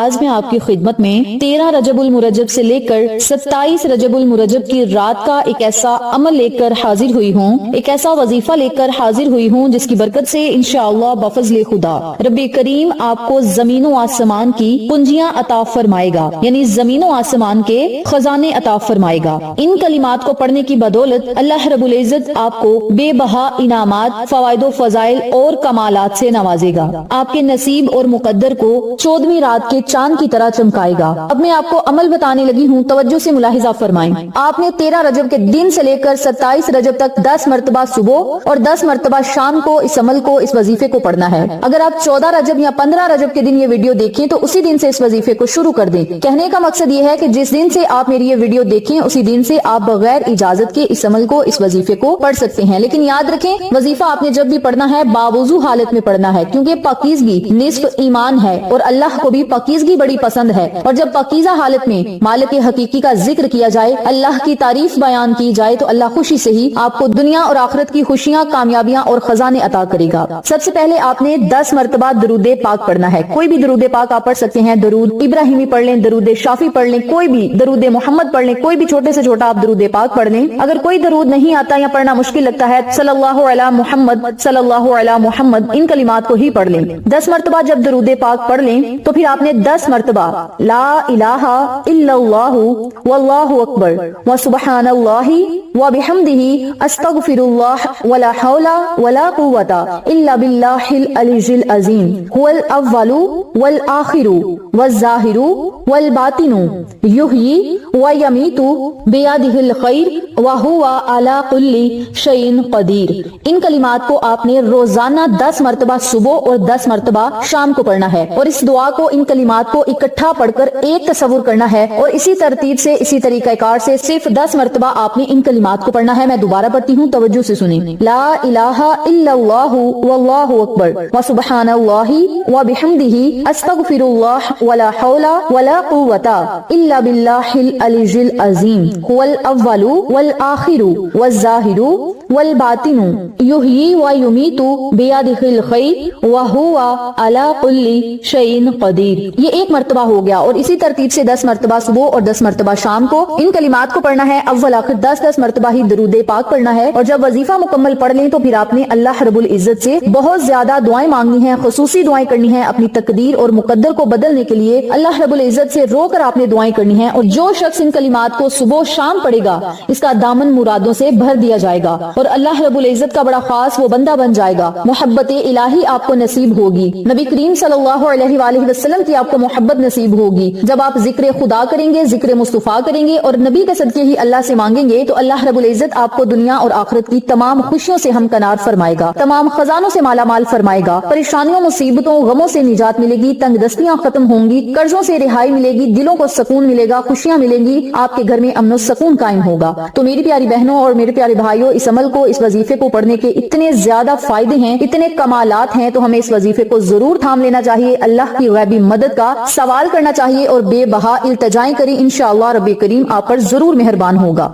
آج میں آپ کی خدمت میں 13 رجب المرجب سے لے کر 27 رجب المرجب کی رات کا ایک ایسا عمل لے کر حاضر ہوئی ہوں، ایک ایسا وظیفہ لے کر حاضر ہوئی ہوں جس کی برکت سے انشاءاللہ بفضل خدا رب کریم آپ کو زمین و آسمان کی کنجیاں عطا فرمائے گا، یعنی زمین و آسمان کے خزانے عطا فرمائے گا۔ ان کلمات کو پڑھنے کی بدولت اللہ رب العزت آپ کو بے بہا انعامات، فوائد و فضائل اور کمالات سے نوازے گا، آپ کے نصیب اور مقدر کو 14ویں رات کے چاند کی طرح چمکائے گا۔ اب میں آپ کو عمل بتانے لگی ہوں، توجہ سے ملاحظہ فرمائیں۔ آپ نے 13 رجب کے دن سے لے کر 27 رجب تک 10 مرتبہ صبح اور 10 مرتبہ شام کو اس عمل کو، اس وظیفے کو پڑھنا ہے۔ اگر آپ 14 رجب یا 15 رجب کے دن یہ ویڈیو دیکھیں تو اسی دن سے اس وظیفے کو شروع کر دیں۔ کہنے کا مقصد یہ ہے کہ جس دن سے آپ میری یہ ویڈیو دیکھیں اسی دن سے آپ بغیر اجازت کے اس عمل کو، اس وظیفے کو پڑھ سکتے ہیں، لیکن یاد رکھیں وظیفہ آپ نے جب بھی پڑھنا ہے باوضو حالت میں پڑھنا ہے، کیونکہ پاکیزگی نصف ایمان ہے اور اللہ کو بھی پاکیزگی بڑی پسند ہے۔ اور جب پاکیزہ حالت میں مالک حقیقی کا ذکر کیا جائے، اللہ کی تعریف بیان کی جائے تو اللہ خوشی سے ہی آپ کو دنیا اور آخرت کی خوشیاں، کامیابیاں اور خزانے عطا کرے گا۔ سب سے پہلے آپ نے 10 مرتبہ درود پاک پڑھنا ہے۔ کوئی بھی درود پاک آپ پڑھ سکتے ہیں، درود ابراہیمی پڑھ لیں، درود شافی پڑھ لیں، کوئی بھی درود محمد پڑھ لیں، کوئی بھی چھوٹے سے چھوٹا آپ درود پاک پڑھ لیں۔ اگر کوئی درود نہیں آتا یا پڑھنا مشکل لگتا ہے، صلی اللہ علی محمد، صلی اللہ علی محمد، ان کلمات کو ہی پڑھ لیں۔ 10 مرتبہ جب درود پاک پڑھ لیں تو پھر آپ نے 10 مرتبہ لا الہ الا اللہ واللہ اکبر وسبحان اللہ وبحمدہ استغفر اللہ ولا حول ولا قوۃ الا باللہ العلی العظیم هو الاول والآخر والظاہر والباطن یحیی ویمیت بیدہ الخیر وہو علی کل شیء قدیر۔ ان کلمات کو آپ نے روزانہ 10 مرتبہ صبح اور 10 مرتبہ شام کو پڑھنا ہے، اور اس دعا کو، ان کلمات کو اکٹھا پڑھ کر ایک تصور کرنا ہے، اور اسی ترتیب سے، اسی طریقہ کار سے صرف 10 مرتبہ آپ نے ان کلمات کو پڑھنا ہے۔ میں دوبارہ پڑھتی ہوں، توجہ سے سنیں۔ لا الہ الا اللہ واللہ اکبر وسبحان اللہ وبحمدہ استغفر اللہ ولا حول ولا قوۃ الا باللہ العلی العظیم هو الاول والآخر والظاہر والباطن یحیی ویمیت بیدہ الخیر وہو علی کل شیء قدیر۔ یہ ایک مرتبہ ہو گیا، اور اسی ترتیب سے 10 مرتبہ صبح اور 10 مرتبہ شام کو ان کلمات کو پڑھنا ہے۔ اول آخر 10 مرتبہ ہی درود پاک پڑھنا ہے، اور جب وظیفہ مکمل پڑھ لیں تو پھر آپ نے اللہ رب العزت سے بہت زیادہ دعائیں مانگنی ہیں، خصوصی دعائیں کرنی ہیں اپنی تقدیر اور مقدر کو بدلنے کے لیے۔ اللہ رب العزت سے رو کر آپ نے دعائیں کرنی ہیں، اور جو شخص ان کلمات کو صبح شام پڑھے گا اس کا دامن مرادوں سے بھر دیا جائے گا، اور اللہ رب العزت کا بڑا خاص وہ بندہ بن جائے گا۔ محبت الہی آپ کو نصیب ہوگی، نبی کریم صلی اللہ علیہ وآلہ وسلم کی آپ کو محبت نصیب ہوگی۔ جب آپ ذکر خدا کریں گے، ذکر مصطفیٰ کریں گے اور نبی کے صدقے ہی اللہ سے مانگیں گے تو اللہ رب العزت آپ کو دنیا اور آخرت کی تمام خوشیوں سے ہمکنار فرمائے گا، تمام خزانوں سے مالا مال فرمائے گا، پریشانیوں، مصیبتوں، غموں سے نجات ملے گی، تنگ دستیاں ختم ہوں گی، قرضوں سے رہائی ملے گی، دلوں کو سکون ملے گا، خوشیاں ملیں گی، آپ کے گھر میں امن و سکون قائم ہوگا۔ تو میری پیاری بہنوں اور میرے پیارے بھائیوں، اس عمل کو، اس وظیفے کو پڑھنے کے اتنے زیادہ فائدے ہیں، اتنے کمالات ہیں، تو ہمیں اس وظیفے کو ضرور تھام لینا چاہیے، اللہ کی غیبی مدد کا سوال کرنا چاہیے اور بے بہا التجائیں کریں، انشاءاللہ رب کریم آپ پر ضرور مہربان ہوگا۔